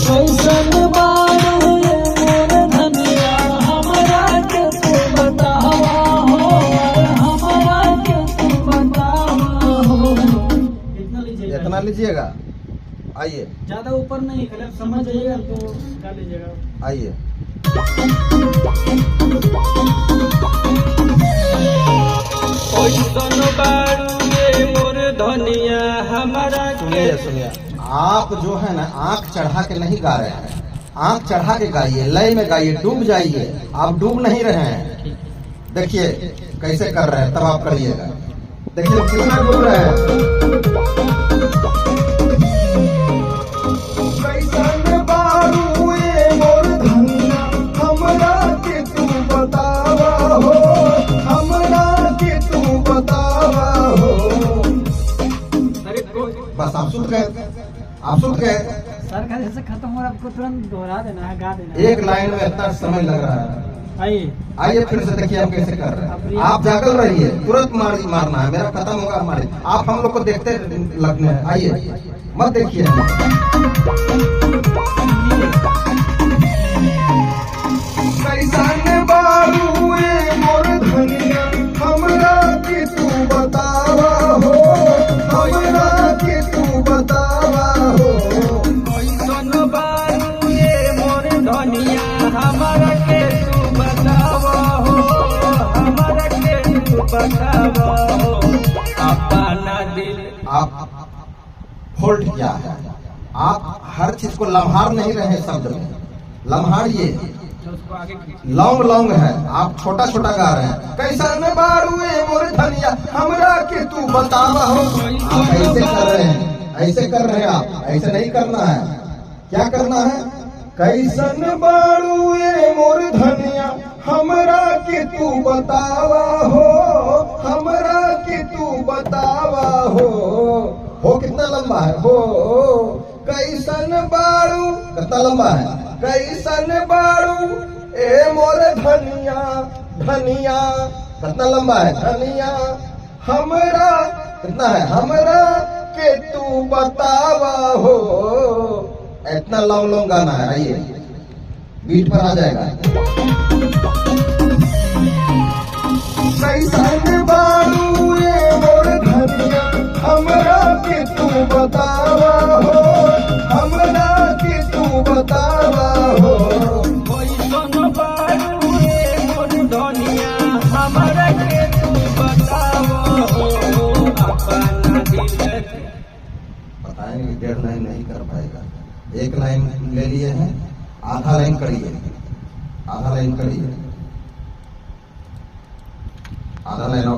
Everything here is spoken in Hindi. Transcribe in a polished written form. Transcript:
कैसन बारू ये मोर धनिया हमरा के तू बतावा हो, हमरा के तू बतावा हो। इतना लीजिएगा, इतना लीजिएगा। आइए, ज्यादा ऊपर नहीं, कलर समझ जाइएगा तो क्या लीजिएगा। आइए। कैसन बारू ये मोर धनिया हमरा के। सुनिए सुनिए, आप जो है ना आंख चढ़ा के नहीं गा रहे हैं, आंख चढ़ा के गाइए, लय में गाइए, डूब जाइए। आप डूब नहीं रहे हैं। देखिए कैसे कर रहे हैं, तब आप करिएगा। देखिए कितना डूब रहे हैं। कैसन बारू ये मोर धनिया हमरा के तू बतावा हो, हमरा के तू बतावा हो। अरे बस आप सुन गए, आप सुन गए। सर का जैसे खत्म हो रहा है, आपको तुरंत दोहरा देना है, गा देना है। एक लाइन में इतना समय लग रहा है। आइए आइए फिर से देखिए हम कैसे कर रहे हैं। आप जागल रहिए, तुरंत मारना है, मेरा खत्म होगा हमारे। आप हम लोग को देखते लगने हैं। आइए मत देखिए। कैसन बारू ये मोर धनिया हमरा के तू बतावा हो, हमरा के तू बतावा हो। कैसन बारू ये मोर धनिया हमरा के तू बतावा हो, हमरा के तू बतावा हो। अपना दिल आप होल्ड किया है, आप हर चीज को लम्हार नहीं रहे शब्द में, लम्हारिए। उसको आगे लौंग लौंग है, आप छोटा छोटा गा रहे हैं। कैसन बारू ये मोर धनिया हमरा के तू बतावा हो। आप ऐसे कर रहे हैं, ऐसे कर रहे हैं आप, ऐसे नहीं करना है। क्या करना है? कैसन बारू ये मोर धनिया हमरा के तू बतावा हो, हमरा के तू बतावा हो कितना लंबा है? हो कैसन बारू कितना लंबा है? कैसन बारू ए मोर धनिया धनिया कितना लंबा है? धनिया हमरा कितना है? हमरा के तू बतावा हो। इतना लॉन्ग लॉन्ग गाना है। आइए बीट पर आ जाएगा। कैसन बारू ये मोर धनिया हमरा के तू बतावा हो, हमरा के तू बतावा हो। कैसन बारू ये मोर धनिया हमरा के तू बतावा हो, अपना दिल। बताएंगे 1.5 लाइन नहीं कर पाएगा। एक लाइन ले लिए हैं, आधा लाइन करिए, आधा लाइन करिए, आधा लाइन